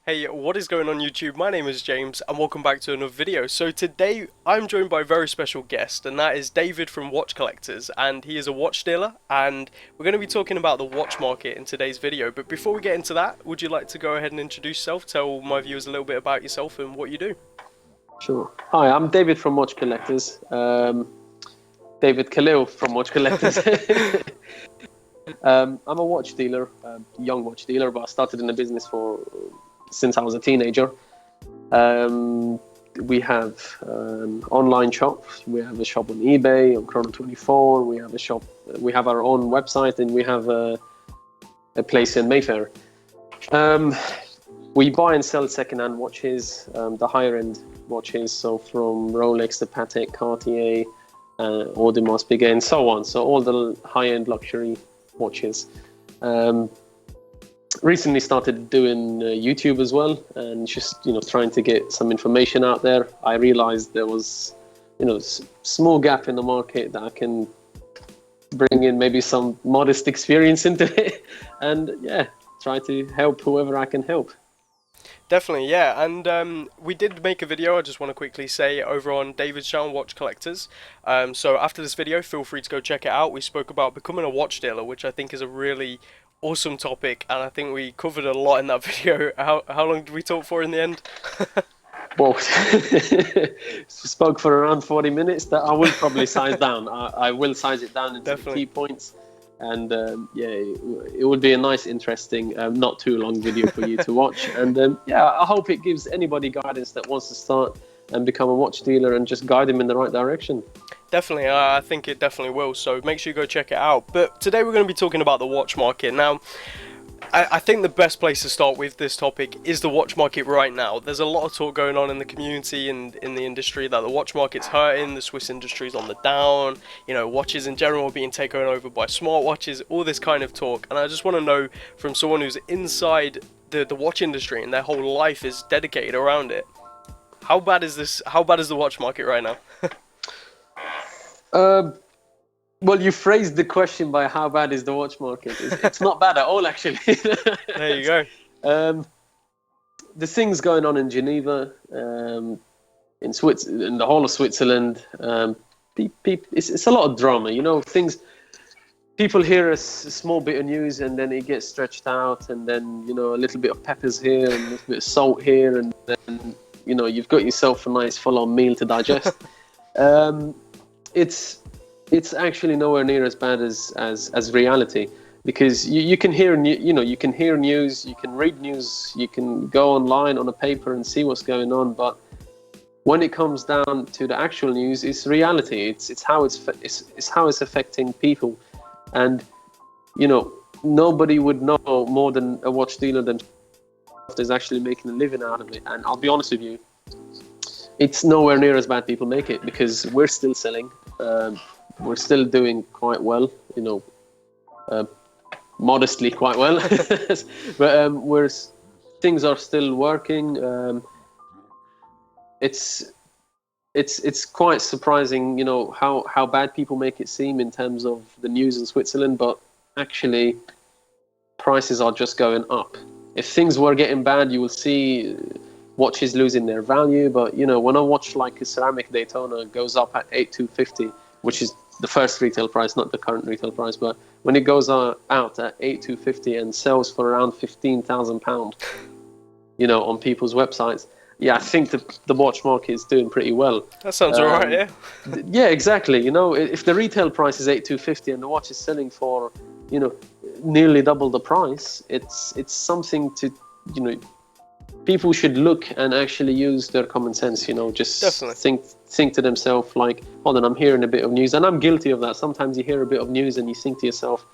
Hey, what is going on YouTube? My name is James and welcome back to another video. So today I'm joined by a very special guest, and that is David from Watch Collectors, and he is a watch dealer, and we're going to be talking about the watch market in today's video. But before we get into that, would you like to go ahead and introduce yourself, tell my viewers a little bit about yourself and what you do? Sure. Hi, I'm David from Watch Collectors. David Khalil from Watch Collectors. I'm a watch dealer, young watch dealer, but I started in the business since I was a teenager. We have an online shop. We have a shop on eBay, on Chrono24. We have a shop. We have our own website, and we have a place in Mayfair. We buy and sell second-hand watches, the higher-end watches, so from Rolex to Patek, Cartier, Audemars Piguet, and so on. So all the high-end luxury watches. Recently started doing YouTube as well, and just trying to get some information out there. I realized there was small gap in the market that I can bring in maybe some modest experience into it, and yeah, try to help whoever I can help. Definitely, yeah, and we did make a video, I just want to quickly say, over on David's channel, Watch Collectors. So after this video, feel free to go check it out. We spoke about becoming a watch dealer, which I think is a really awesome topic, and I think we covered a lot in that video. How long did we talk for in the end? Well, spoke for around 40 minutes. That I will probably size down. I will size it down into the key points. And yeah, it would be a nice, interesting, not too long video for you to watch. And yeah, I hope it gives anybody guidance that wants to start and become a watch dealer, and just guide them in the right direction. Definitely, I think it definitely will. So make sure you go check it out. But today we're going to be talking about the watch market. Now, I think the best place to start with this topic is the watch market right now. There's a lot of talk going on in the community and in the industry that the watch market's hurting, the Swiss industry's on the down, watches in general are being taken over by smartwatches, all this kind of talk. And I just want to know from someone who's inside the watch industry and their whole life is dedicated around it, how bad is this? How bad is the watch market right now? Well, you phrased the question by how bad is the watch market. It's not bad at all, actually. There you go. The things going on in Geneva, in the whole of Switzerland, it's a lot of drama. Things. People hear a small bit of news, and then it gets stretched out, and then a little bit of peppers here, and a little bit of salt here, and then you've got yourself a nice full-on meal to digest. It's actually nowhere near as bad as reality, because you can hear you can hear news, you can read news, you can go online on a paper and see what's going on, but when it comes down to the actual news, it's reality. It's how it's affecting people, and nobody would know more than a watch dealer themselves is actually making a living out of it. And I'll be honest with you, it's nowhere near as bad people make it, because we're still selling. We're still doing quite well, modestly quite well, but things are still working. It's quite surprising, how bad people make it seem in terms of the news in Switzerland, but actually prices are just going up. If things were getting bad, you will see watches losing their value. But when a watch like a ceramic Daytona goes up at 8,250, which is the first retail price, not the current retail price, but when it goes out at 8,250 and sells for around £15,000, on people's websites, yeah, I think the watch market is doing pretty well. That sounds alright, yeah. Yeah, exactly. If the retail price is 8,250 and the watch is selling for, nearly double the price, it's something to, people should look and actually use their common sense. Just Definitely. think to themselves, like, hold on, I'm hearing a bit of news, and I'm guilty of that. Sometimes you hear a bit of news and you think to yourself,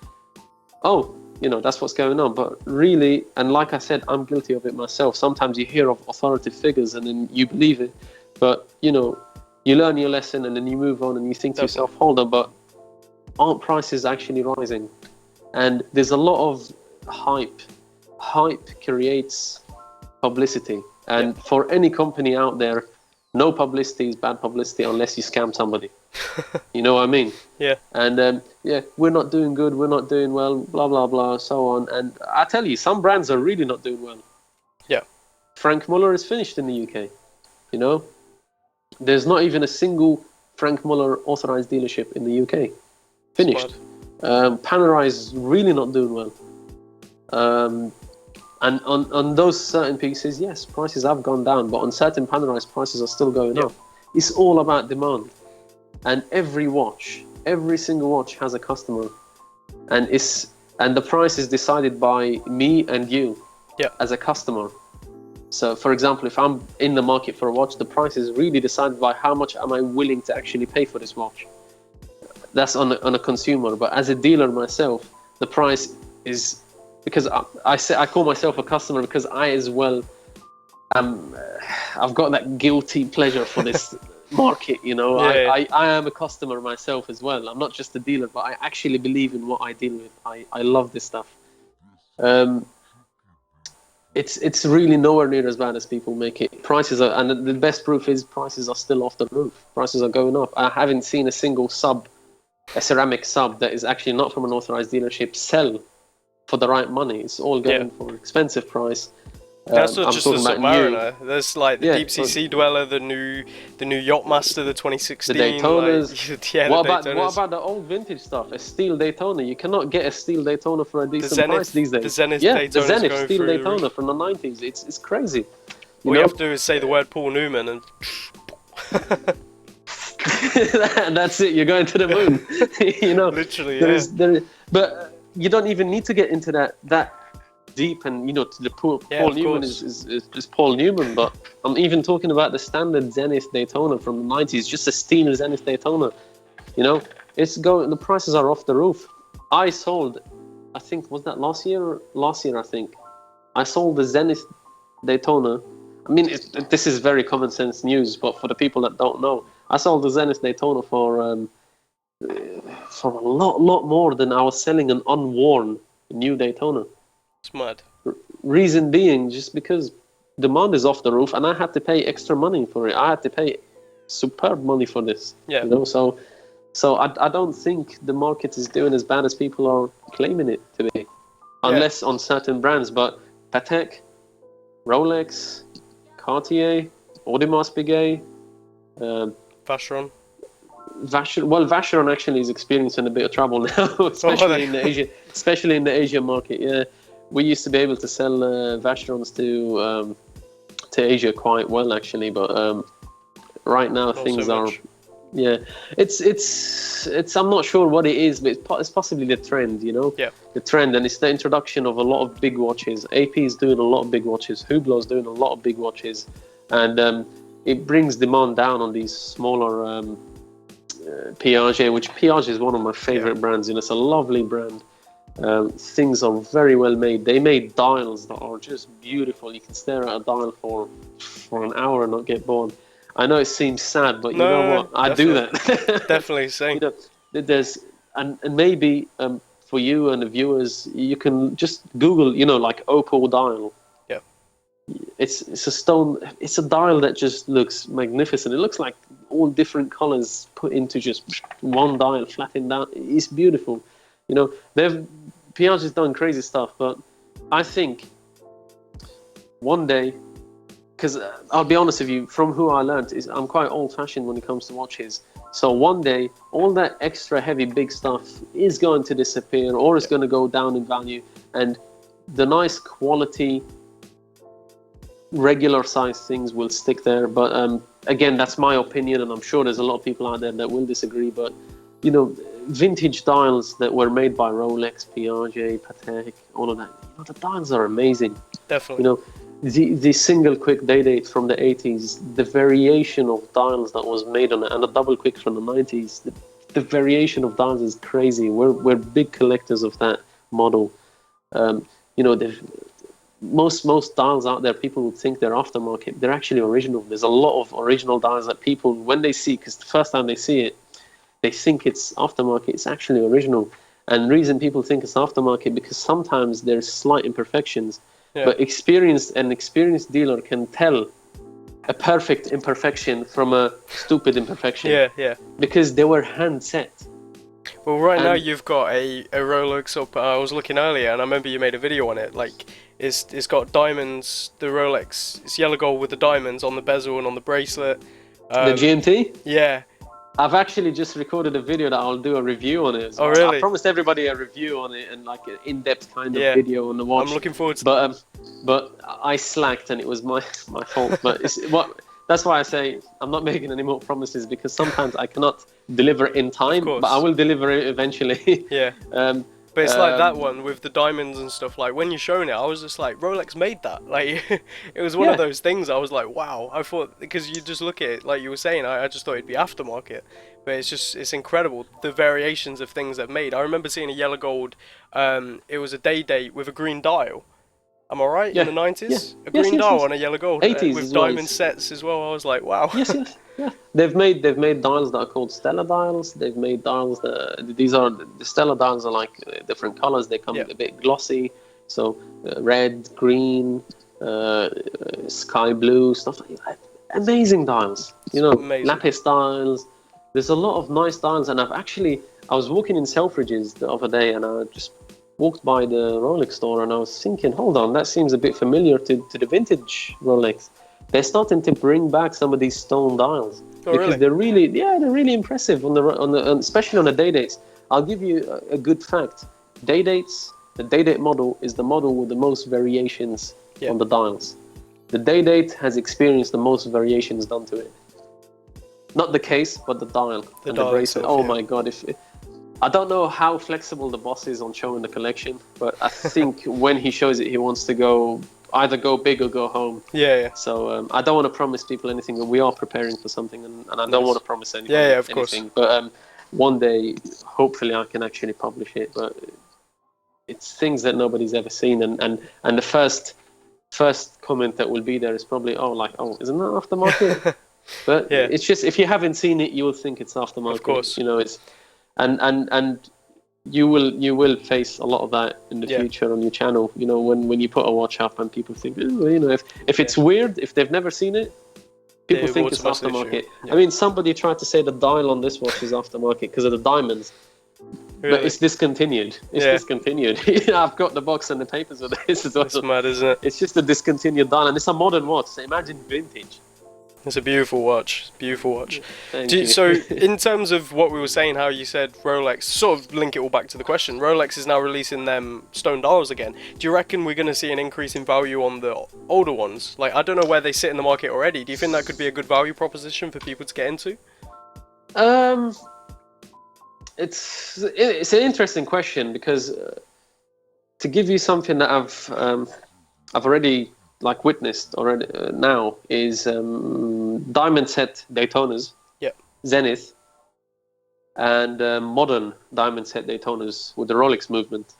oh, that's what's going on. But really, and like I said, I'm guilty of it myself. Sometimes you hear of authoritative figures and then you believe it, but you learn your lesson and then you move on and you think to yourself, hold on, but aren't prices actually rising? And there's a lot of hype. Hype creates publicity, and for any company out there, no publicity is bad publicity unless you scam somebody. You know what I mean? Yeah. And yeah, we're not doing good, we're not doing well, blah blah blah, so on. And I tell you, some brands are really not doing well. Yeah. Frank Muller is finished in the UK. You know, there's not even a single Frank Muller authorized dealership in the UK. Finished. Panerai is really not doing well. And on those certain pieces, yes, prices have gone down, but on certain Panerai, prices are still going up. It's all about demand. And every single watch has a customer. And the price is decided by me and you as a customer. So, for example, if I'm in the market for a watch, the price is really decided by how much am I willing to actually pay for this watch. That's on a consumer. But as a dealer myself, the price is, because I call myself a customer because I as well, I've got that guilty pleasure for this market, you know. I am a customer myself as well. I'm not just a dealer, but I actually believe in what I deal with. I love this stuff. It's really nowhere near as bad as people make it. Prices are, and the best proof is prices are still off the roof. Prices are going up. I haven't seen a single a ceramic sub that is actually not from an authorized dealership sell for the right money. It's all going for an expensive price. That's not just the Submariner. There's like the Deep Sea Sea Dweller, the new Yachtmaster, the 2016. The Daytonas. What about the old vintage stuff? A steel Daytona. You cannot get a steel Daytona for a decent price these days. The Zenith the Zenith steel Daytona from the 90s. It's crazy. All you have to do is say the word Paul Newman and... and that's it. You're going to the moon. You know, literally. But you don't even need to get into that deep, and you know, to the Paul Newman is Paul Newman. But I'm even talking about the standard Zenith Daytona from the 90s, just a steel Zenith Daytona. You know, the prices are off the roof. I sold, I think, was that last year? Last year, I think, I sold the Zenith Daytona. I mean, this is very common sense news, but for the people that don't know, I sold the Zenith Daytona for a lot more than I was selling an unworn new Daytona. It's mad. Reason being, just because demand is off the roof, and I had to pay extra money for it. I had to pay superb money for this. Yeah. You know, so I don't think the market is doing as bad as people are claiming it to be, unless on certain brands. But Patek, Rolex, Cartier, Audemars Piguet, Vacheron. Vacheron actually is experiencing a bit of trouble now, especially in the Asian market. Yeah, we used to be able to sell Vacherons to Asia quite well actually, but right now things are. Yeah, it's. I'm not sure what it is, but it's possibly the trend. You know, the trend, and it's the introduction of a lot of big watches. AP is doing a lot of big watches. Hublot's doing a lot of big watches, and it brings demand down on these smaller. PRJ, which PRJ is one of my favorite brands. You know, it's a lovely brand. Things are very well made. They made dials that are just beautiful. You can stare at a dial for an hour and not get bored. I know it seems sad, but you know what? I do that. Definitely same. You know, there's and maybe for you and the viewers, you can just Google, you know, like opal dial. Yeah. It's a stone. It's a dial that just looks magnificent. It looks like all different colors put into just one dial, flattened down. It's beautiful. You know, Piaget's done crazy stuff, but I think one day, because I'll be honest with you, from who I learned is I'm quite old-fashioned when it comes to watches. So one day, all that extra heavy big stuff is going to disappear, or it's going to go down in value, and the nice quality regular size things will stick there. But again, that's my opinion, and I'm sure there's a lot of people out there that will disagree. But you know, vintage dials that were made by Rolex, PRJ, Patek, all of that, you know, the dials are amazing. Definitely. You know, the single quick day date from the 80s, the variation of dials that was made on it, and the double quick from the 90s, the variation of dials is crazy. We're big collectors of that model. You know, most dials out there, people would think they're aftermarket. They're actually original. There's a lot of original dials that people, when they see, because the first time they see it, they think it's aftermarket. It's actually original. And the reason people think it's aftermarket, because sometimes there's slight imperfections. Yeah. But an experienced dealer can tell a perfect imperfection from a stupid imperfection. Yeah. Because they were hand set. Well, now you've got a Rolex up. I was looking earlier, and I remember you made a video on it. Like, It's got diamonds. The Rolex, it's yellow gold with the diamonds on the bezel and on the bracelet. The GMT. Yeah. I've actually just recorded a video that I'll do a review on it as well. Oh really? I promised everybody a review on it and like an in-depth kind of Yeah. video on the watch. I'm looking forward to. But I slacked and it was my fault. But that's why I say I'm not making any more promises, because sometimes I cannot deliver in time, but I will deliver it eventually. Yeah. But it's like that one with the diamonds and stuff. Like when you're showing it, I was just like, Rolex made that. Like it was one of those things. I was like, wow. I thought, because you just look at it, like you were saying, I just thought it'd be aftermarket. But it's incredible the variations of things they've made. I remember seeing a yellow gold. It was a day date with a green dial. Am I right? Yeah. In the 90s, Yeah. a green dial on a yellow gold 80s with as well. diamond sets as well. I was like, wow. Yes. Yeah. They've made dials that are called Stella dials. They've made dials that the Stella dials are like different colors. They come a bit glossy, so red, green, sky blue, stuff like that. Amazing dials, lapis dials. There's a lot of nice dials, and I was walking in Selfridges the other day, and I just walked by the Rolex store, and I was thinking, hold on, that seems a bit familiar to the vintage Rolex. They're starting to bring back some of these stone dials because they're really impressive especially on the day dates. I'll give you a good fact. Day dates, the day date model is the model with the most variations on the dials. The day date has experienced the most variations done to it. Not the case, but the dial and the bracelet. Oh my God! I don't know how flexible the boss is on showing the collection, but I think when he shows it, he wants to either go big or go home. Yeah. So I don't want to promise people anything, but we are preparing for something, and I don't want to promise anything. Yeah, of course. But one day, hopefully, I can actually publish it. But it's things that nobody's ever seen, and the first comment that will be there is probably, isn't that aftermarket? But it's just, if you haven't seen it, you will think it's aftermarket. Of course. It's and you will face a lot of that in the future on your channel. When you put a watch up and people think, if it's weird, if they've never seen it, people think it's aftermarket. I mean, somebody tried to say the dial on this watch is aftermarket because of the diamonds. Really? But it's discontinued. Discontinued. I've got the box and the papers with this as well. It's mad, isn't it? It's just a discontinued dial, and it's a modern watch. So imagine vintage. It's a beautiful watch. Beautiful watch. Thank you. So, in terms of what we were saying, how you said Rolex, sort of link it all back to the question. Rolex is now releasing them stone dials again. Do you reckon we're going to see an increase in value on the older ones? Like, I don't know where they sit in the market already. Do you think that could be a good value proposition for people to get into? It's an interesting question, because to give you something that I've already witnessed already now is diamond set Daytonas, Zenith, and modern diamond set Daytonas with the Rolex movement.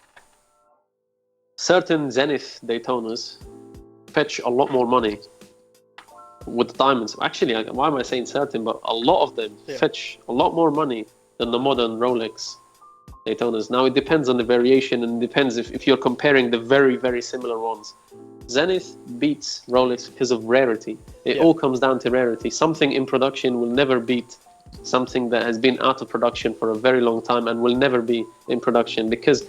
Certain Zenith Daytonas fetch a lot more money with the diamonds. Actually, why am I saying certain? But a lot of them fetch a lot more money than the modern Rolex Daytonas. Now it depends on the variation, and it depends if you're comparing the very, very similar ones. Zenith beats Rolex because of rarity. It all comes down to rarity. Something in production will never beat something that has been out of production for a very long time and will never be in production, because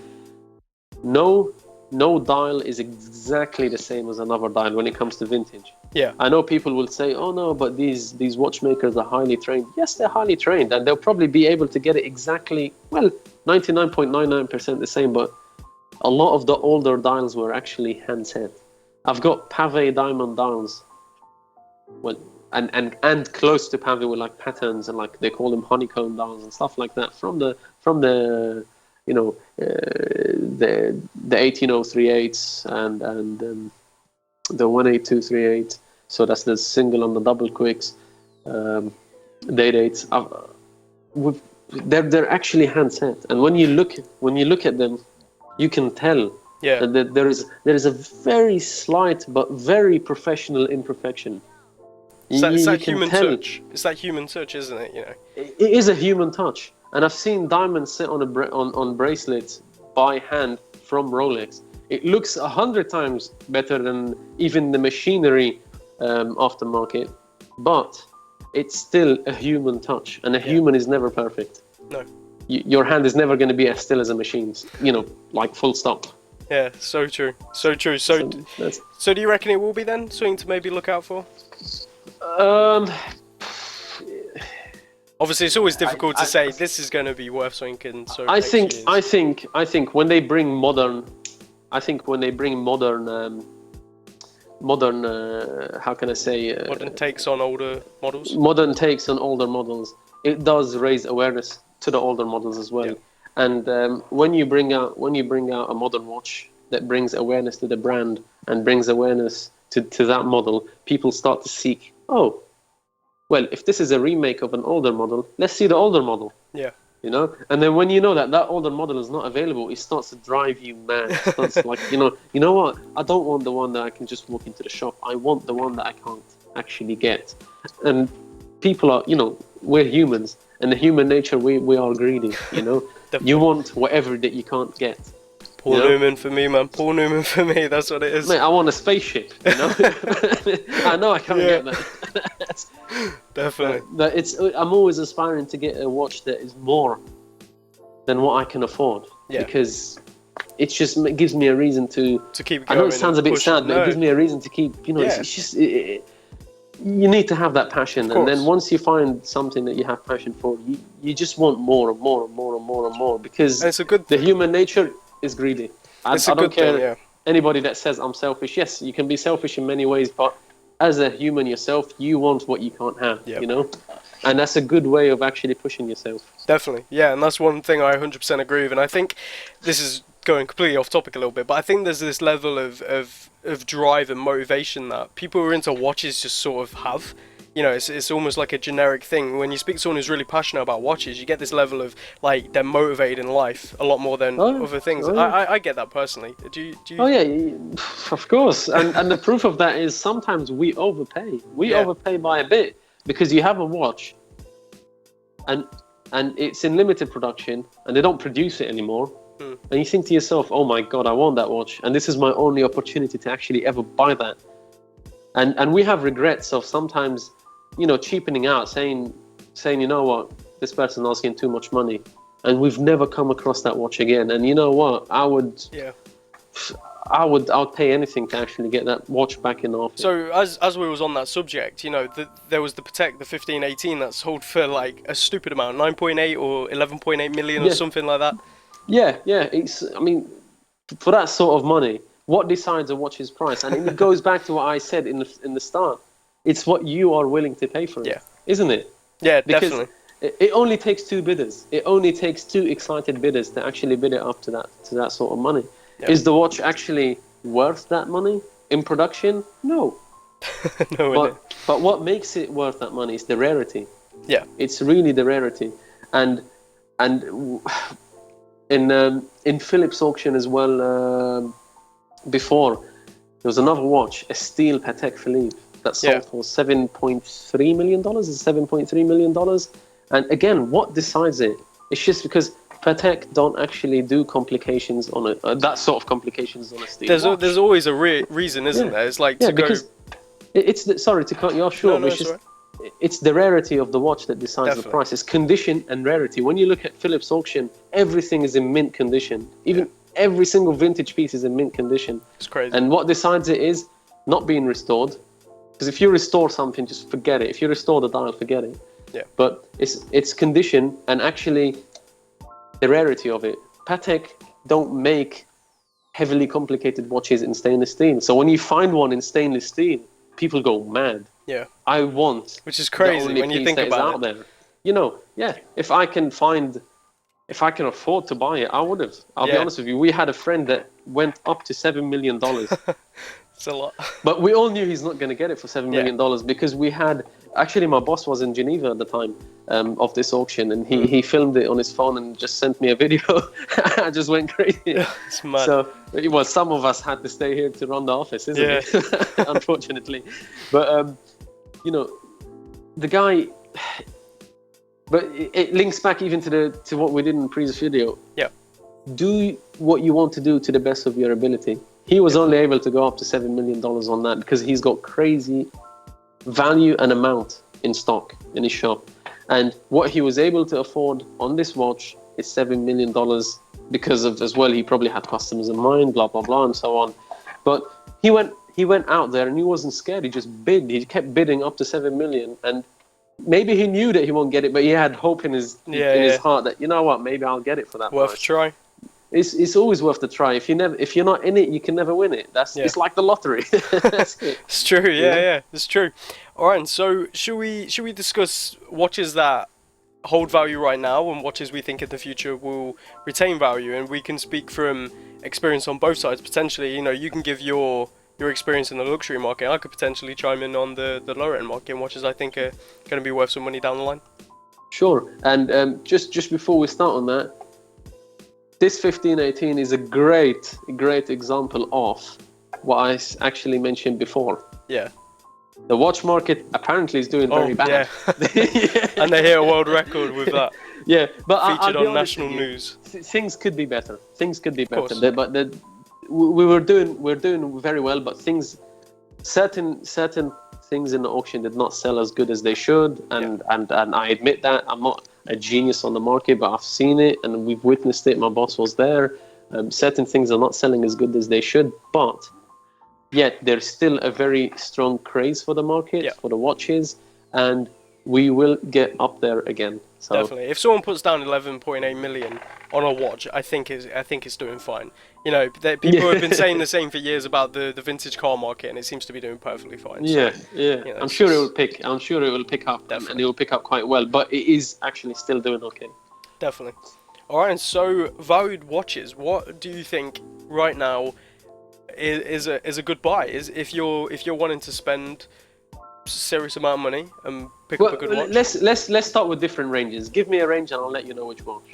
no dial is exactly the same as another dial when it comes to vintage. I know people will say, oh no, but these watchmakers are highly trained. Yes, they're highly trained, and they'll probably be able to get it exactly, 99.99% the same, but a lot of the older dials were actually hand set. I've got pavé diamond dials, and close to pavé with patterns, and they call them honeycomb dials and stuff like that from the the 18038s and the 18238. So that's the single and the double quicks, day dates. They're actually hand set, and when you look at them, you can tell. That there is a very slight but very professional imperfection. It's that human touch. It's that human touch, isn't it? It is a human touch, and I've seen diamonds sit on bracelets by hand from Rolex. It looks 100 times better than even the machinery aftermarket, but it's still a human touch, and a human is never perfect. No. Your hand is never going to be as still as a machine's. Full stop. Yeah, so true, so true. So, that's, so do you reckon it will be then something to maybe look out for? um, Obviously, it's always I, difficult to I, say this is going to be worth something in so I X think, years. I think when they bring modern, I think when they bring modern, how can I say, Modern takes on older models. modern takes on older models, it does raise awareness to the older models as well. Yeah. And when you bring out a modern watch that brings awareness to the brand and brings awareness to that model, people start to seek, oh, well, if this is a remake of an older model, let's see the older model. Yeah. You know, and then when you know that that older model is not available, it starts to drive you mad. It starts like, you know what? I don't want the one that I can just walk into the shop. I want the one that I can't actually get. And people are, we're humans, and the human nature, we are greedy. You want whatever that you can't get. Paul Newman for me, man. Paul Newman for me. That's what it is. Mate, I want a spaceship. I know I can't get that. Definitely. But I'm always aspiring to get a watch that is more than what I can afford. Yeah. Because it gives me a reason to keep going. I know it sounds a bit sad, but it gives me a reason to keep. Yeah. It's just you need to have that passion, and then once you find something that you have passion for, you just want more and more and more and more and more, because and it's a good the human nature is greedy. I don't care anybody that says I'm selfish. Yes, you can be selfish in many ways, but as a human yourself, you want what you can't have, and that's a good way of actually pushing yourself. Definitely, yeah, and that's one thing I 100% agree with, and I think this is going completely off topic a little bit, but I think there's this level of drive and motivation that people who are into watches just sort of have. It's almost like a generic thing. When you speak to someone who's really passionate about watches, you get this level of, like, they're motivated in life a lot more than other things. I get that personally. Do you? Oh yeah, of course. And the proof of that is sometimes we overpay. We overpay by a bit, because you have a watch and it's in limited production and they don't produce it anymore. And you think to yourself, oh my God, I want that watch, and this is my only opportunity to actually ever buy that. And we have regrets of sometimes, cheapening out, saying, you know what, this person's asking too much money, and we've never come across that watch again. And you know what, I would pay anything to actually get that watch back in the office. So as we was on that subject, there was the Patek, the 1518, that sold for like a stupid amount, 9.8 or 11.8 million or something like that. Yeah. For that sort of money, what decides a watch's price? And it goes back to what I said in the start. It's what you are willing to pay for it, isn't it? Yeah, because definitely. It only takes two bidders. It only takes two excited bidders to actually bid it up to that sort of money. Yep. Is the watch actually worth that money in production? No. No. But what makes it worth that money is the rarity. Yeah. It's really the rarity, and in Phillips auction as well. Before, there was another watch, a steel Patek Philippe, that sold for $7.3 million. Is $7.3 million? And again, what decides it? It's just because Patek don't actually do complications on that sort of complications on a steel watch. There's always a reason, isn't there? It's like sorry to cut you off short. No, it's the rarity of the watch that decides the price. It's condition and rarity. When you look at Phillips auction, everything is in mint condition. Even every single vintage piece is in mint condition. It's crazy. And what decides it is not being restored. Because if you restore something, just forget it. If you restore the dial, forget it. Yeah. But it's condition and actually the rarity of it. Patek don't make heavily complicated watches in stainless steel. So when you find one in stainless steel, people go mad. Yeah. I want. Which is crazy when you think about it. There. If I can afford to buy it, I would have. I'll be honest with you. We had a friend that went up to $7 million. It's a lot. But we all knew he's not going to get it for $7 million because we had... Actually, my boss was in Geneva at the time of this auction, and he filmed it on his phone and just sent me a video. I just went crazy. It's mad. So, some of us had to stay here to run the office, isn't it? Unfortunately. But, the guy... But it links back even to what we did in the previous video. Yeah. Do what you want to do to the best of your ability. He was only able to go up to $7 million on that because he's got crazy value and amount in stock in his shop. And what he was able to afford on this watch is $7 million because of as well he probably had customers in mind, blah blah blah, and so on. But he went out there and he wasn't scared. He just bid. He kept bidding up to 7 million, and maybe he knew that he won't get it, but he had hope in his his heart that, you know what, maybe I'll get it for that Worth price. a try. It's always worth the try. If you're not in it, you can never win it. It's like the lottery. That's it. It's true. Yeah, it's true. All right. So should we discuss watches that hold value right now and watches we think in the future will retain value, and we can speak from experience on both sides. Potentially, you can give your experience in the luxury market. I could potentially chime in on the lower end market and watches I think are going to be worth some money down the line. Sure. And just before we start on that, this 1518 is a great example of what I actually mentioned before. Yeah. The watch market apparently is doing very bad. Yeah. And they hit a world record with that. Yeah, but featured on national news. Things could be better. But we're doing very well. But certain things in the auction did not sell as good as they should, and I admit that. I'm not a genius on the market, but I've seen it and we've witnessed it. My boss was there. Certain things are not selling as good as they should, but yet there's still a very strong craze for the market, for the watches, and we will get up there again. So definitely, if someone puts down 11.8 million on a watch, I think it's doing fine. People have been saying the same for years about the vintage car market, and it seems to be doing perfectly fine. I'm sure it will pick. I'm sure it will pick up, and it will pick up quite well. But it is actually still doing okay. Definitely. All right. And so, valued watches. What do you think right now is a good buy? Is if you're wanting to spend a serious amount of money and pick up a good watch? Let's start with different ranges. Give me a range, and I'll let you know which watch.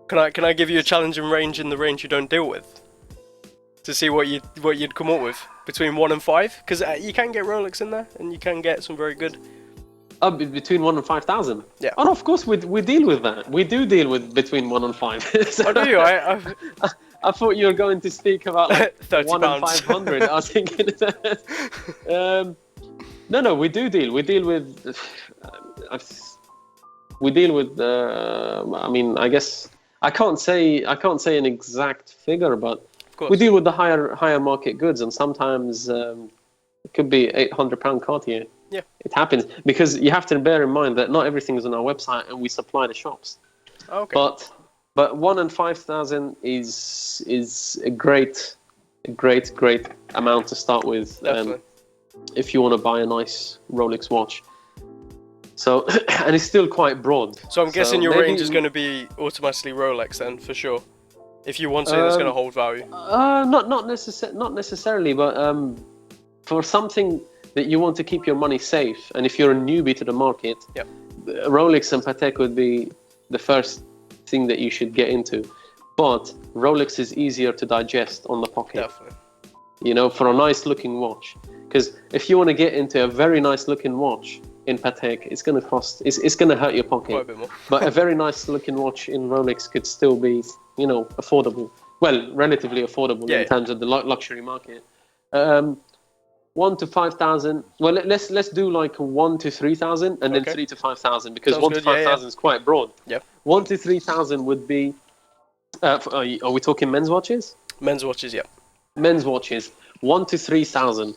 Can I give you a challenging range in the range you don't deal with? To see what you'd come up with between 1 and 5, because you can get Rolex in there, and you can get some very good. Between 1 and 5,000. Yeah. Oh, of course we deal with that. We do deal with between 1 and 5. So, oh, do you? I thought you were going to speak about like 30 1 pounds. and 500. I was thinking that. No, we do deal. We deal with. I mean, I guess I can't say an exact figure, but we deal with the higher market goods, and sometimes it could be £800 Cartier. Yeah, it happens because you have to bear in mind that not everything is on our website, and we supply the shops. Okay. But 1 and 5,000 is a great amount to start with. Definitely. If you want to buy a nice Rolex watch. So, and it's still quite broad. So I'm guessing your range is going to be automatically Rolex then, for sure. If you want something that's going to hold value. Not necessarily, but for something that you want to keep your money safe, and if you're a newbie to the market, Rolex and Patek would be the first thing that you should get into. But Rolex is easier to digest on the pocket. Definitely. For a nice looking watch. Because if you want to get into a very nice looking watch in Patek, it's going to cost. It's going to hurt your pocket. Quite a bit more. But a very nice looking watch in Rolex could still be, affordable. Well, relatively affordable in terms of the luxury market. 1 to 5,000. Well, let's do like 1 to 3,000, and then 3 to 5,000, because Sounds 1 good. to 5,000 is quite broad. Yep. 1 to 3,000 would be. Are we talking men's watches? Men's watches, yeah. Men's watches. 1 to 3,000.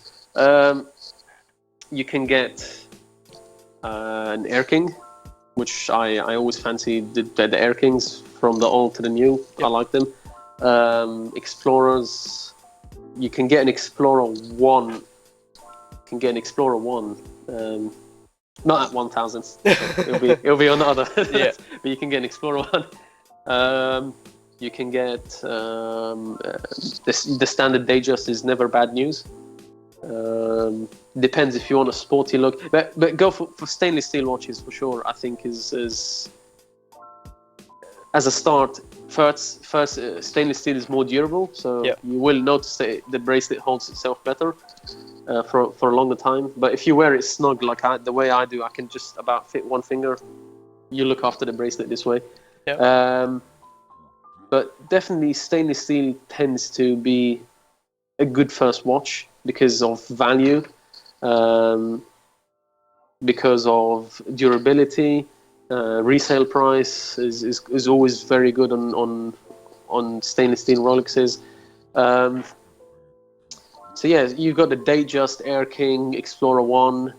You can get an Air King, which I always fancy the Air Kings from the old to the new. Yep. I like them. Explorers. You can get an Explorer 1. Not at 1,000. It'll be on other. Yeah. But you can get an Explorer 1. You can get the standard Datejust is never bad news. Depends if you want a sporty look, but go for stainless steel watches for sure. I think is as a start. First, stainless steel is more durable, so you will notice that the bracelet holds itself better for a longer time. But if you wear it snug like the way I do, I can just about fit one finger. You look after the bracelet this way. Yeah. But definitely stainless steel tends to be a good first watch because of value, because of durability. Resale price is always very good on on stainless steel Rolexes. So yeah, you've got the Datejust, Air King, Explorer 1,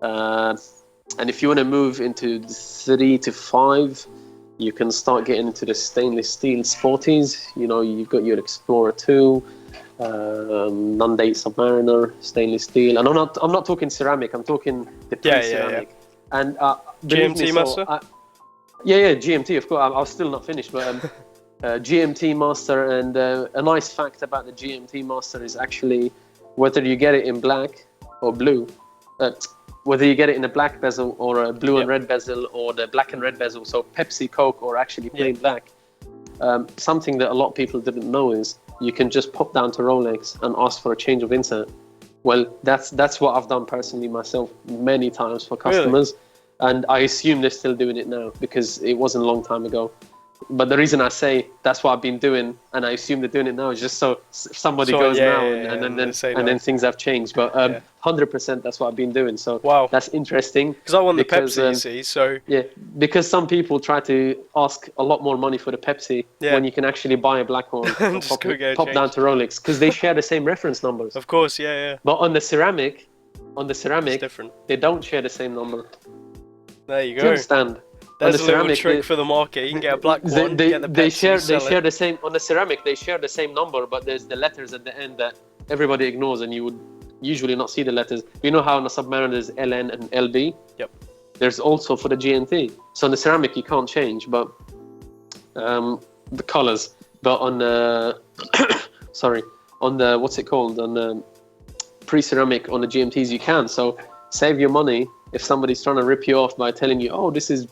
and if you want to move into the 3 to 5, you can start getting into the stainless steel sporties. You know, you've got your Explorer 2, non-date Submariner, stainless steel, and I'm not talking ceramic. I'm talking the pre-ceramic. And GMT Master. Yeah, GMT. Of course, I was still not finished, but GMT Master. And a nice fact about the GMT Master is actually whether you get it in black or blue, whether you get it in a black bezel or a blue and red bezel or the black and red bezel, so Pepsi, Coke, or actually plain black. Something that a lot of people didn't know is you can just pop down to Rolex and ask for a change of insert. Well, that's what I've done personally myself many times for customers. Really? And I assume they're still doing it now because it wasn't a long time ago. But the reason I say that's what I've been doing, and I assume they're doing it now, is just so somebody goes now and then things have changed. But 100% that's what I've been doing. So that's interesting. Because I want the Pepsi, you see. So yeah, because some people try to ask a lot more money for the Pepsi when you can actually buy a black one and pop down to Rolex because they share the same reference numbers. Of course, But on the ceramic, it's different. They don't share the same number. There you go. Do you understand? There's a little trick for the market. You can get a black one. They share the same on the ceramic. They share the same number, but there's the letters at the end that everybody ignores, and you would usually not see the letters. You know how on the Submariner there's LN and LB. Yep. There's also for the GMT. So on the ceramic you can't change, but the colors. But on the on the what's it called on the pre-ceramic on the GMTs you can. So save your money if somebody's trying to rip you off by telling you, oh, this is,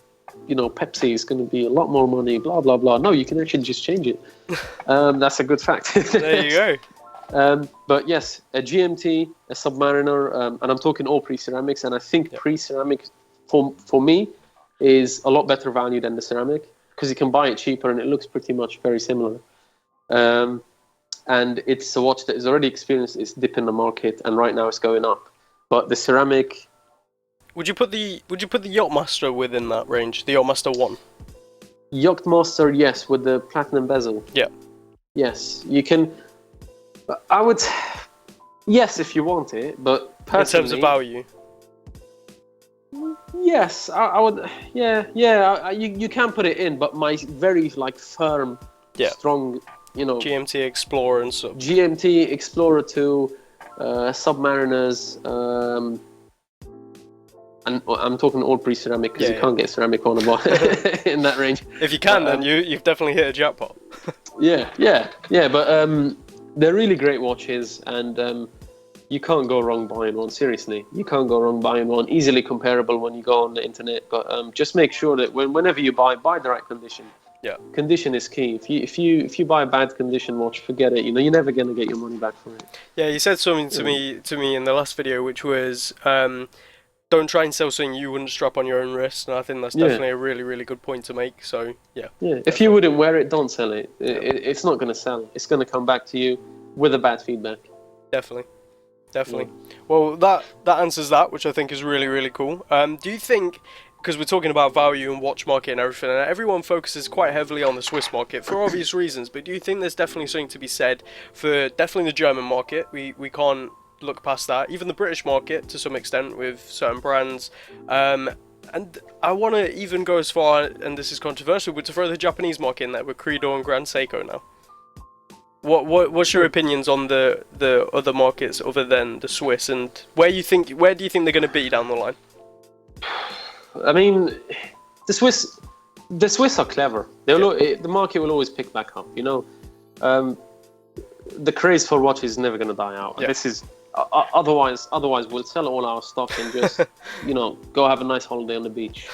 you know, Pepsi is going to be a lot more money, blah, blah, blah. No, you can actually just change it. That's a good fact. There you go. But yes, a GMT, a Submariner, and I'm talking all pre-ceramics, and I think pre-ceramic, for me, is a lot better value than the ceramic, because you can buy it cheaper and it looks pretty much very similar. And it's a watch that has already experienced its dip in the market, and right now it's going up. But the ceramic... Would you put the Yachtmaster within that range? The Yachtmaster 1? Yachtmaster, yes, with the platinum bezel. Yeah. Yes, you can... I would... Yes, if you want it, but personally... In terms of value? Yes, I would... Yeah, you can put it in, but my very, firm, strong, you know... GMT Explorer and so... GMT Explorer 2, Submariners, and I'm talking all pre-ceramic because you can't get ceramic on about in that range. If you can, then you've definitely hit a jackpot. Yeah, but they're really great watches, and you can't go wrong buying one. Seriously, you can't go wrong buying one. Easily comparable when you go on the internet, but just make sure that whenever you buy the right condition. Yeah, condition is key. If you buy a bad condition watch, forget it. You know, you're never gonna get your money back for it. Yeah, you said something to me in the last video, which was don't try and sell something you wouldn't strap on your own wrist, and I think that's definitely a really, really good point to make. So yeah. If you wouldn't wear it, don't sell it. It's not gonna sell. It's gonna come back to you with a bad feedback. Definitely. Well, that answers that, which I think is really, really cool. Do you think, because we're talking about value and watch market and everything, and everyone focuses quite heavily on the Swiss market for obvious reasons, but do you think there's definitely something to be said for definitely the German market? We can't look past that. Even the British market to some extent with certain brands. And I want to even go as far, and this is controversial, but to throw the Japanese market in there with Credo and Grand Seiko now. What's your opinions on the other markets other than the Swiss, and where do you think they're going to be down the line? I mean, the Swiss are clever. The market will always pick back up. You know, the craze for watches is never going to die out. Yeah. This is otherwise we'll sell all our stock and just you know, go have a nice holiday on the beach.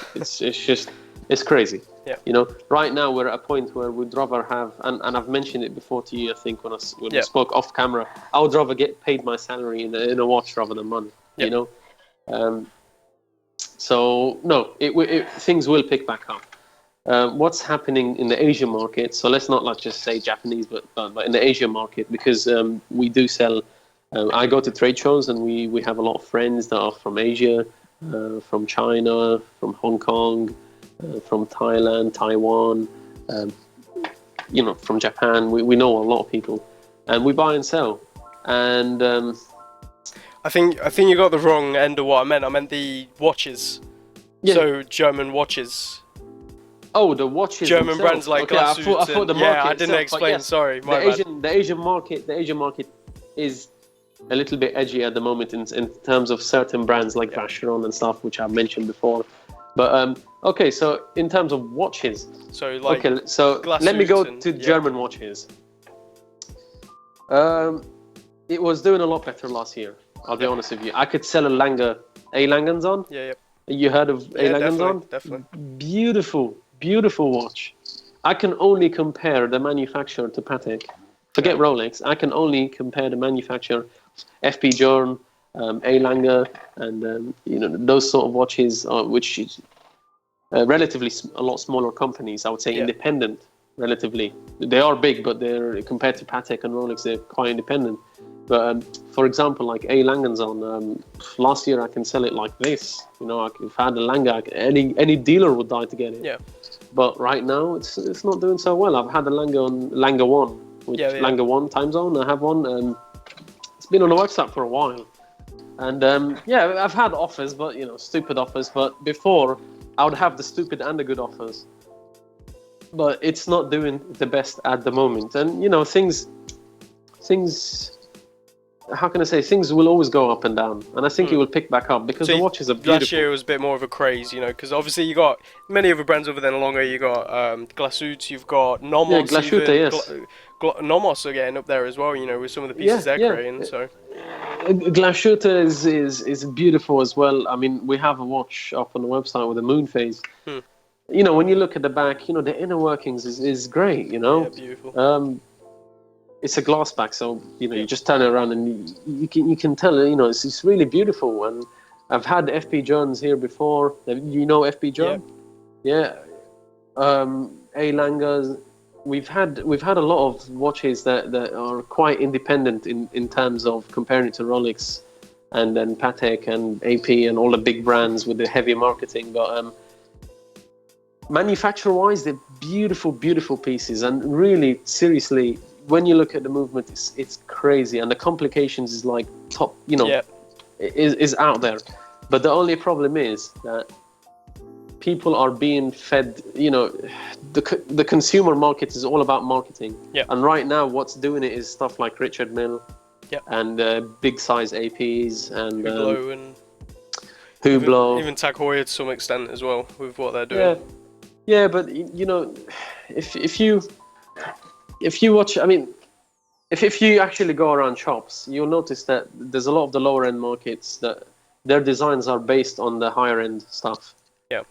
It's crazy. Yeah. You know, right now we're at a point where we'd rather have, and I've mentioned it before to you, I think, when we spoke off camera, I would rather get paid my salary in a watch rather than money. You know. So no, things will pick back up. What's happening in the Asian market? So let's not just say Japanese, but in the Asian market, because we do sell. I go to trade shows, and we have a lot of friends that are from Asia, from China, from Hong Kong, from Thailand, Taiwan, from Japan. We know a lot of people, and we buy and sell. And I think you got the wrong end of what I meant. I meant the watches. Yeah. So German watches. Oh, the watches. German themselves. brands like okay, I thought the market. Yeah, I didn't itself, explain. yes, Sorry, my bad. The Asian market is a little bit edgy at the moment in terms of certain brands like Vacheron and stuff, which I've mentioned before. But okay, so in terms of watches, so like okay, so let me go to German watches. It was doing a lot better last year. I'll be honest with you. I could sell a Langens on. Yeah. You heard of Langens on? Definitely. Beautiful watch. I can only compare the manufacturer to Patek. Forget Rolex. I can only compare the manufacturer, FP Journe, Lange, and those sort of watches, which is relatively a lot smaller companies. I would say independent. Relatively, they are big, but they're compared to Patek and Rolex, they're quite independent. But for example, like Langens on last year, I can sell it like this. If I had a Lange, any dealer would die to get it. Yeah. But right now, it's not doing so well. I've had a Lange on Lange 1, which Lange 1 time zone. I have one. It's been on the website for a while, and I've had offers, but stupid offers. But before, I would have the stupid and the good offers. But it's not doing the best at the moment, and things. How can I say? Things will always go up and down, and I think it will pick back up because the watches are beautiful. Last year it was a bit more of a craze, because obviously you got many other brands over there longer. You got Glashütte, you've got Nomos. Yeah, Glashütte, yes. Nomos are getting up there as well, with some of the pieces they're creating. So Glashütte is beautiful as well. I mean, we have a watch up on the website with a moon phase. When you look at the back, the inner workings is great. Yeah, beautiful. It's a glass back, so you just turn it around and you can tell it's really beautiful. And I've had FP Journes here before. FP Journe? Yeah. Langes. We've had a lot of watches that are quite independent in terms of comparing it to Rolex and then Patek and AP and all the big brands with the heavy marketing. But manufacturer-wise, they're beautiful pieces, and really seriously, when you look at the movement, it's crazy, and the complications is like top, is out there. But the only problem is that people are being fed, the consumer market is all about marketing. Yeah. And right now, what's doing it is stuff like Richard Mille and big size APs and Hublot. Even Tag Heuer to some extent as well with what they're doing. Yeah, but if you watch, I mean, if you actually go around shops, you'll notice that there's a lot of the lower end markets that their designs are based on the higher end stuff. Yeah.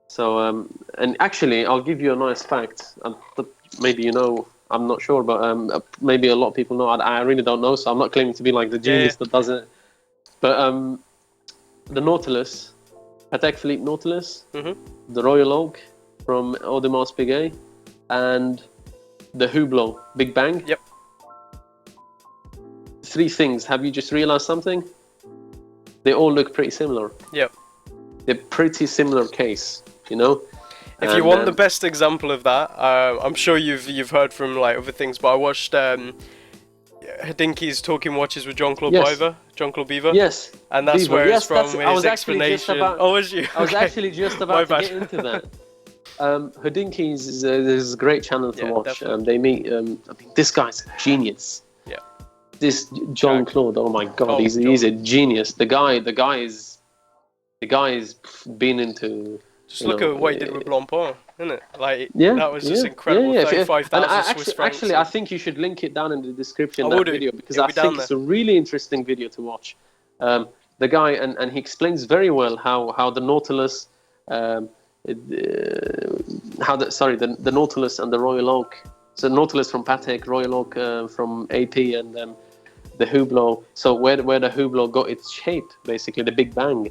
So, and actually, I'll give you a nice fact. Maybe I'm not sure, but maybe a lot of people know. I really don't know, so I'm not claiming to be like the genius that does it. But the Nautilus, Patek Philippe Nautilus, the Royal Oak from Audemars Piguet, and the Hublot Big Bang. Yep. Three things. Have you just realized something? They all look pretty similar. Yep. They're pretty similar case, If you want the best example of that, I'm sure you've heard from like other things, but I watched Hodinkey's Talking Watches with Jean-Claude Beaver. Yes. And that's where it's from his explanation. Was you? I was actually just about to get into that. Hodinkey's is a great channel to watch. They meet. This guy's a genius. Yeah. This Jean-Claude. Oh my God, he's a genius. The guy is been into. Just look at what he did with Blancpain, isn't it? Like that was just incredible. 35,000 Swiss francs. Actually, I think you should link it down in the description of that video because I think it's a really interesting video to watch. The guy and he explains very well how the Nautilus. The Nautilus and the Royal Oak. So Nautilus from Patek, Royal Oak from AP, and the Hublot. So where the Hublot got its shape, basically the Big Bang.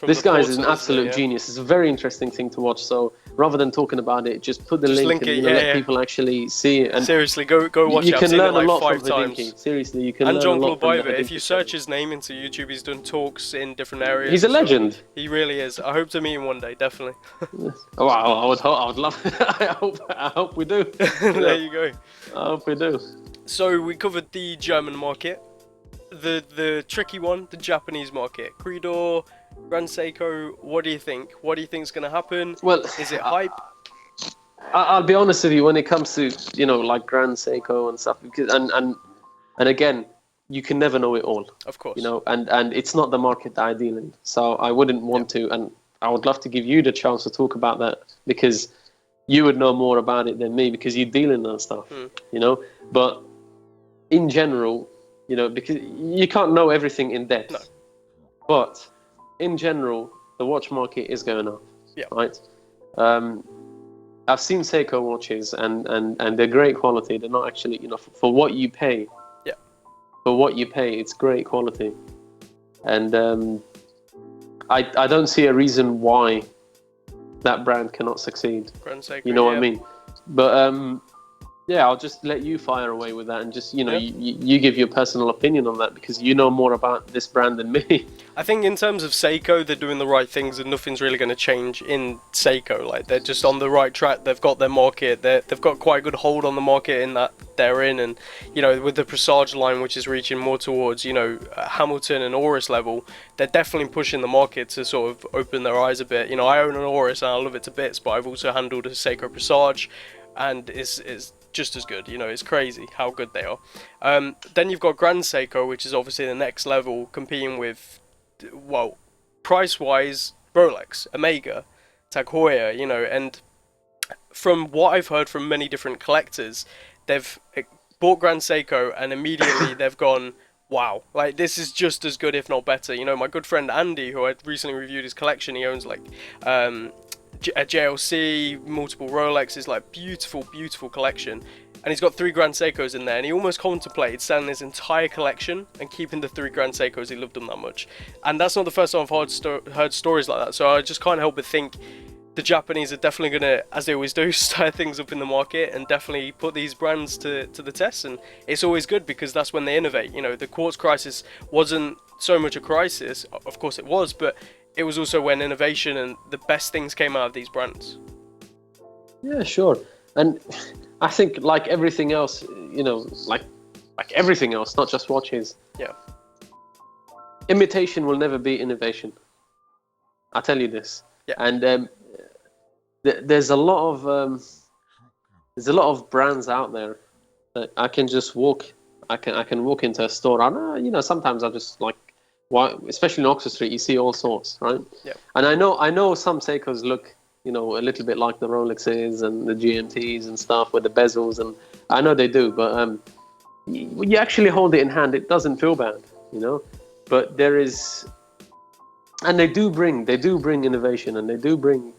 This guy is an absolute genius. It's a very interesting thing to watch. So rather than talking about it, just put the Just link link and it, let people actually see it. And seriously, go watch you it. I've can seen it learn a like lot from 5 times. Hidinki. Seriously, you can And learn a lot Jean-Claude from the Biver, if Hidinki you search channel. his name into YouTube, he's done talks in different areas. He's a and stuff. legend. He really is. I hope to meet him one day, definitely. Oh, I would love. I hope we do. There you go. I hope we do. So we covered the German market, the tricky one, the Japanese market. Creedor, Grand Seiko. What do you think? What do you think is going to happen? Well, Is it hype? I'll be honest with you when it comes to like Grand Seiko and stuff, because and again, you can never know it all. Of course. And it's not the market that I deal in, so I wouldn't want to, and I would love to give you the chance to talk about that, because you would know more about it than me, because you deal in that stuff. But in general, because you can't know everything in depth. No. But in general, the watch market is going up. Yeah. Right. I've seen Seiko watches, and they're great quality. They're not actually, for what you pay. Yeah. For what you pay, it's great quality, and I don't see a reason why that brand cannot succeed. Grand Seiko, You know what I mean? But yeah, I'll just let you fire away with that, and just you give your personal opinion on that, because you know more about this brand than me. I think in terms of Seiko, they're doing the right things, and nothing's really going to change in Seiko. Like, they're just on the right track. They've got their market. They've got quite a good hold on the market in that they're in, and with the Presage line, which is reaching more towards Hamilton and Oris level, they're definitely pushing the market to sort of open their eyes a bit. I own an Oris and I love it to bits, but I've also handled a Seiko Presage, and it's just as good. It's crazy how good they are. Then you've got Grand Seiko, which is obviously the next level, competing with, well, price-wise, Rolex, Omega, Tag Heuer, and from what I've heard from many different collectors, they've bought Grand Seiko and immediately they've gone, wow, like, this is just as good, if not better. My good friend Andy, who I recently reviewed his collection, he owns like a JLC, multiple Rolexes, like beautiful collection, and he's got 3 Grand Seikos in there, and he almost contemplated selling his entire collection and keeping the 3 Grand Seikos. He loved them that much, and that's not the first time I've heard stories like that. So I just can't help but think the Japanese are definitely going to, as they always do, stir things up in the market and definitely put these brands to the test. And it's always good, because that's when they innovate. The quartz crisis wasn't so much a crisis, of course it was, but it was also when innovation and the best things came out of these brands. Yeah, sure. And I think, like everything else, like everything else, not just watches. Yeah. Imitation will never be innovation. I'll tell you this. Yeah. And there's a lot of brands out there that I can just walk. I can walk into a store. And sometimes I just like. Why, especially in Oxford Street, you see all sorts, right? Yeah. And I know some Seikos look, a little bit like the Rolexes and the GMTs and stuff with the bezels, and I know they do, but you actually hold it in hand, it doesn't feel bad, But there is, and they do bring innovation, and they do bring,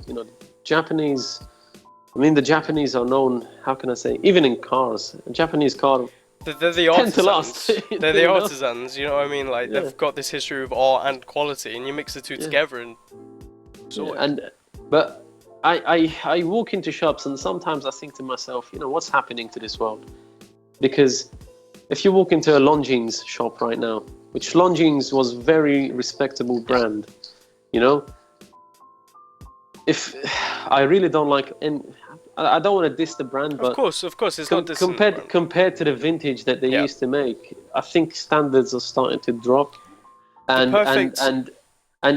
Japanese. I mean, the Japanese are known. How can I say? Even in cars, a Japanese car. They're the artisans. They're the artisans, you know what I mean? Like, they've got this history of art and quality, and you mix the two together, and but I walk into shops, and sometimes I think to myself, what's happening to this world? Because if you walk into a Longines shop right now, which Longines was a very respectable brand, if I really don't like, and I don't want to diss the brand, but of course, it's not compared to the vintage that they used to make. I think standards are starting to drop, and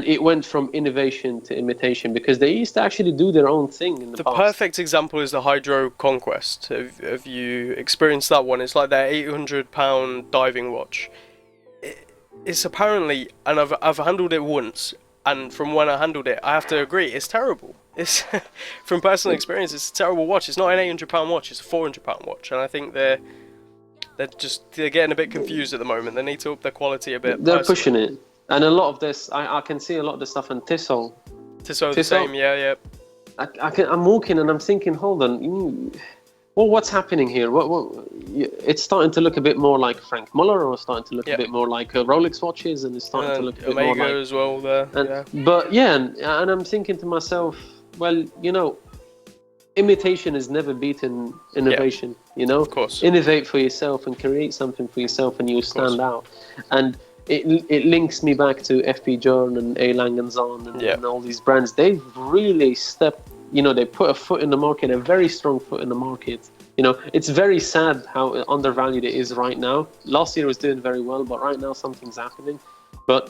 it went from innovation to imitation, because they used to actually do their own thing in the past. The perfect example is the Hydro Conquest. Have you experienced that one? It's like their £800 diving watch. It's apparently, and I've handled it once. And from when I handled it, I have to agree, it's terrible. It's from personal experience, it's a terrible watch. It's not an £800 watch, it's a £400 watch. And I think they're getting a bit confused at the moment. They need to up their quality a bit. They're pushing it. And a lot of this, I can see a lot of the stuff in Tissot. Tissot the same, yeah. I'm walking and I'm thinking, hold on, well, what's happening here? It's starting to look a bit more like Frank Muller, or starting to look a bit more like Rolex watches, and it's starting to look a bit Omega more like as well there. But and I'm thinking to myself, well, imitation has never beaten innovation. You know, of course. Innovate for yourself and create something for yourself, and you'll stand out. And it links me back to FP Journe and A. Lang & Son and all these brands. They've really stepped. You know, they put a foot in the market, a very strong foot in the market. You know, it's very sad how undervalued it is right now. Last year it was doing very well, but right now something's happening. But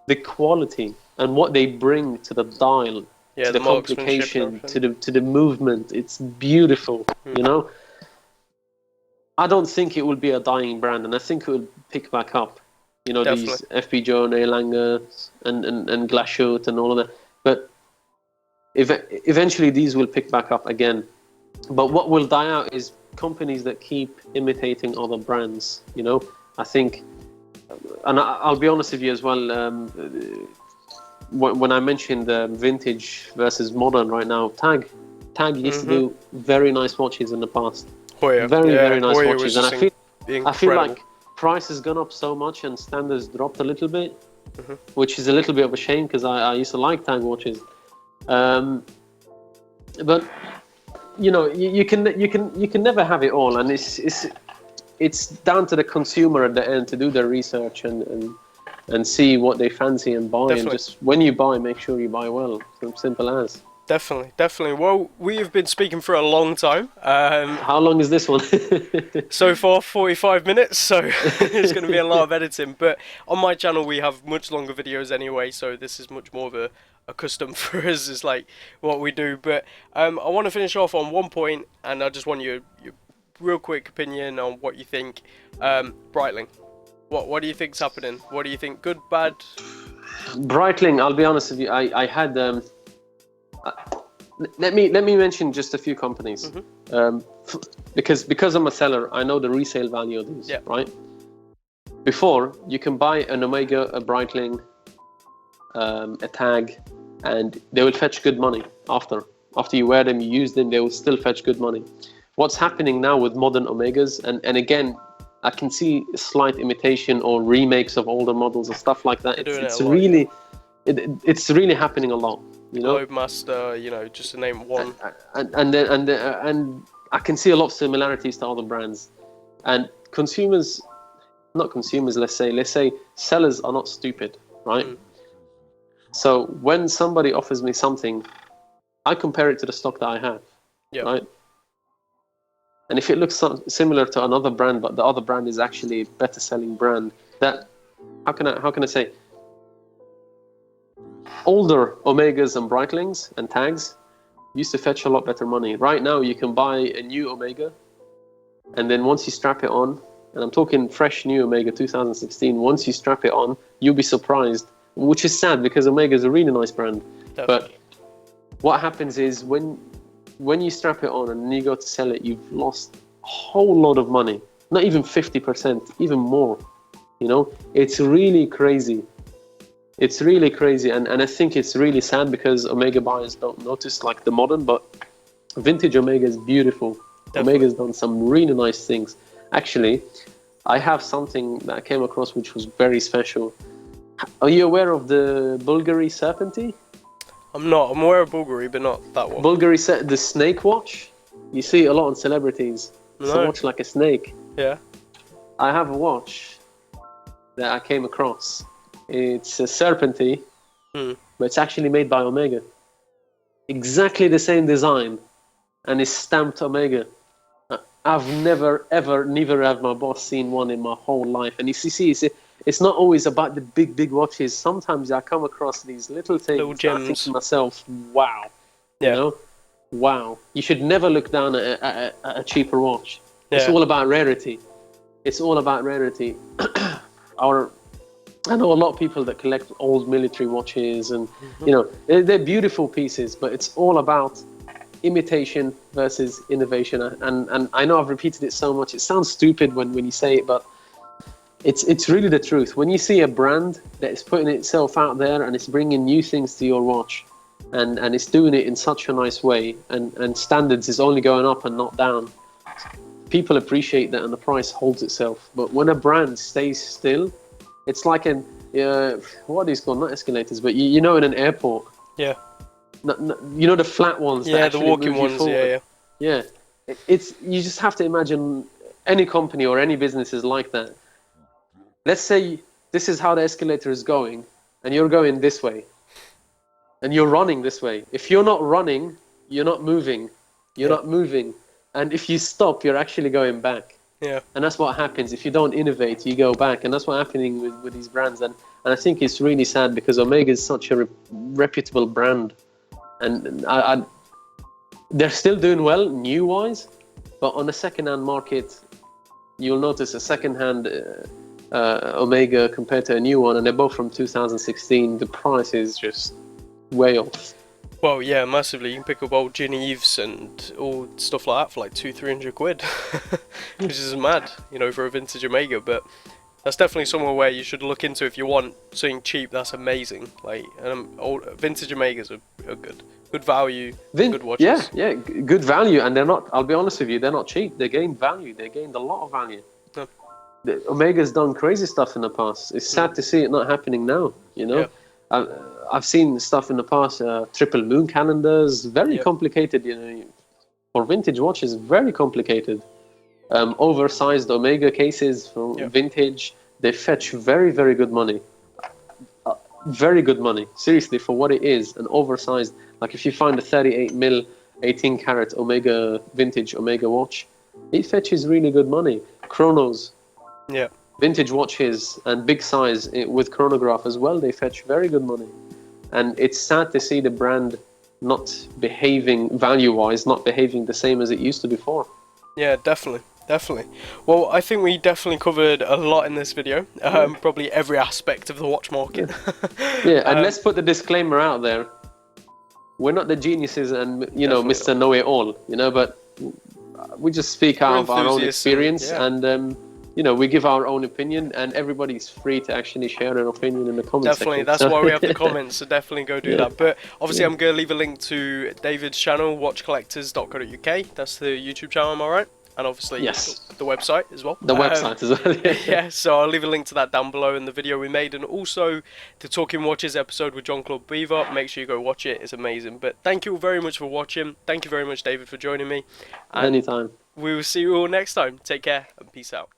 the quality and what they bring to the dial, to the complication, to the movement, it's beautiful. You know, I don't think it will be a dying brand, and I think it will pick back up. You know, these FP Journe, A. Lange, and Glashot and all of that. But eventually these will pick back up again. But what will die out is companies that keep imitating other brands. You know, I think, and I'll be honest with you as well. When I mentioned vintage versus modern right now, Tag used to do very nice watches in the past. Very nice watches, and I feel like price has gone up so much and standards dropped a little bit, which is a little bit of a shame because I used to like Tag watches. But you know, you can never have it all, and it's down to the consumer at the end to do their research and see what they fancy and buy. And just when you buy, make sure you buy well. Simple as. Definitely. Well, we have been speaking for a long time. How long is this one? So far, 45 minutes, so it's going to be a lot of editing. But on my channel, we have much longer videos anyway, so this is much more of a custom for us, is like what we do. But I want to finish off on one point, and I just want your real quick opinion on what you think. Breitling. What do you think's happening? What do you think? Good, bad? Breitling, I'll be honest with you, I had... let me mention just a few companies, because I'm a seller, I know the resale value of these, right? Before, you can buy an Omega, a Breitling, a Tag, and they will fetch good money after you wear them, you use them, they will still fetch good money. What's happening now with modern Omegas, and again, I can see slight imitation or remakes of older models and stuff like that. It's really happening a lot. You know, Globemaster, you know, just to name one. And I can see a lot of similarities to other brands. And not consumers, let's say sellers are not stupid, right? So when somebody offers me something, I compare it to the stock that I have, right? And if it looks similar to another brand, but the other brand is actually a better selling brand, that how can I say? Older Omegas and Breitlings and Tags used to fetch a lot better money. Right now, you can buy a new Omega, and then once you strap it on, and I'm talking fresh new Omega 2016, once you strap it on, you'll be surprised, which is sad because Omega is a really nice brand. Definitely. But what happens is when you strap it on and you go to sell it, you've lost a whole lot of money. Not even 50%, even more. You know, it's really crazy. It's really crazy, and I think it's really sad because Omega buyers don't notice like the modern, but vintage Omega is beautiful. Definitely. Omega's done some really nice things. Actually, I have something that I came across which was very special. Are you aware of the Bulgari Serpentine? I'm not. I'm aware of Bulgari, but not that one. Bulgari, the snake watch. You see a lot on celebrities. It's a watch like a snake. Yeah. I have a watch that I came across. It's a Serpentine, but it's actually made by Omega. Exactly the same design, and it's stamped Omega. I've never have my boss seen one in my whole life. And you see, it's not always about the big watches. Sometimes I come across these little things. Little gems. I think to myself, wow. Yeah. You know, wow. You should never look down at a cheaper watch. Yeah. It's all about rarity. It's all about rarity. I know a lot of people that collect old military watches, and you know they're beautiful pieces, but it's all about imitation versus innovation. And I know I've repeated it so much. It sounds stupid when you say it, but it's really the truth. When you see a brand that is putting itself out there and it's bringing new things to your watch, and it's doing it in such a nice way, and standards is only going up and not down, people appreciate that, and the price holds itself. But when a brand stays still, it's like what are these called? Not escalators, but you know, in an airport. Yeah. You know the flat ones. Yeah, the walking ones. Yeah. Yeah, it's you just have to imagine any company or any business is like that. Let's say this is how the escalator is going, and you're going this way, and you're running this way. If you're not running, you're not moving. You're Yeah. not moving, and if you stop, you're actually going back. Yeah. And that's what happens if you don't innovate, you go back, and that's what's happening with these brands. And I think it's really sad because Omega is such a reputable brand, and they're still doing well new wise, but on the second-hand market, you'll notice a second-hand Omega compared to a new one, and they're both from 2016. The price is just way off. Well, yeah, massively. You can pick up old Geneves and all stuff like that for like 200-300 quid, which is mad, you know, for a vintage Omega. But that's definitely somewhere where you should look into if you want something cheap. That's amazing. Like, old vintage Omegas are good value, good watches. Yeah, good value, and they're not. I'll be honest with you, they're not cheap. They gained value. They gained a lot of value. Yeah. The Omega's done crazy stuff in the past. It's sad to see it not happening now. You know, I've seen stuff in the past. Triple moon calendars, very complicated. You know, for vintage watches, very complicated. Oversized Omega cases for vintage. They fetch very, very good money. Very good money, seriously, for what it is, an oversized. Like if you find a 38 mil, 18 karat Omega vintage Omega watch, it fetches really good money. Chronos, vintage watches and big size with chronograph as well, they fetch very good money. And it's sad to see the brand not behaving value-wise, not behaving the same as it used to before. Yeah, definitely. Well, I think we definitely covered a lot in this video, probably every aspect of the watch market. And let's put the disclaimer out there. We're not the geniuses and, you know, Mr. Know-it-all, you know, but we just speak out of our own experience and, you know, we give our own opinion, and everybody's free to actually share their opinion in the comments section. That's why we have the comments, so definitely go do that. But obviously I'm going to leave a link to David's channel, watchcollectors.co.uk. That's the YouTube channel, am I right? And obviously the website as well. The website as well, yeah, so I'll leave a link to that down below in the video we made, and also the Talking Watches episode with Jean-Claude Beaver. Make sure you go watch it, it's amazing. But thank you all very much for watching. Thank you very much, David, for joining me. And anytime. We will see you all next time. Take care and peace out.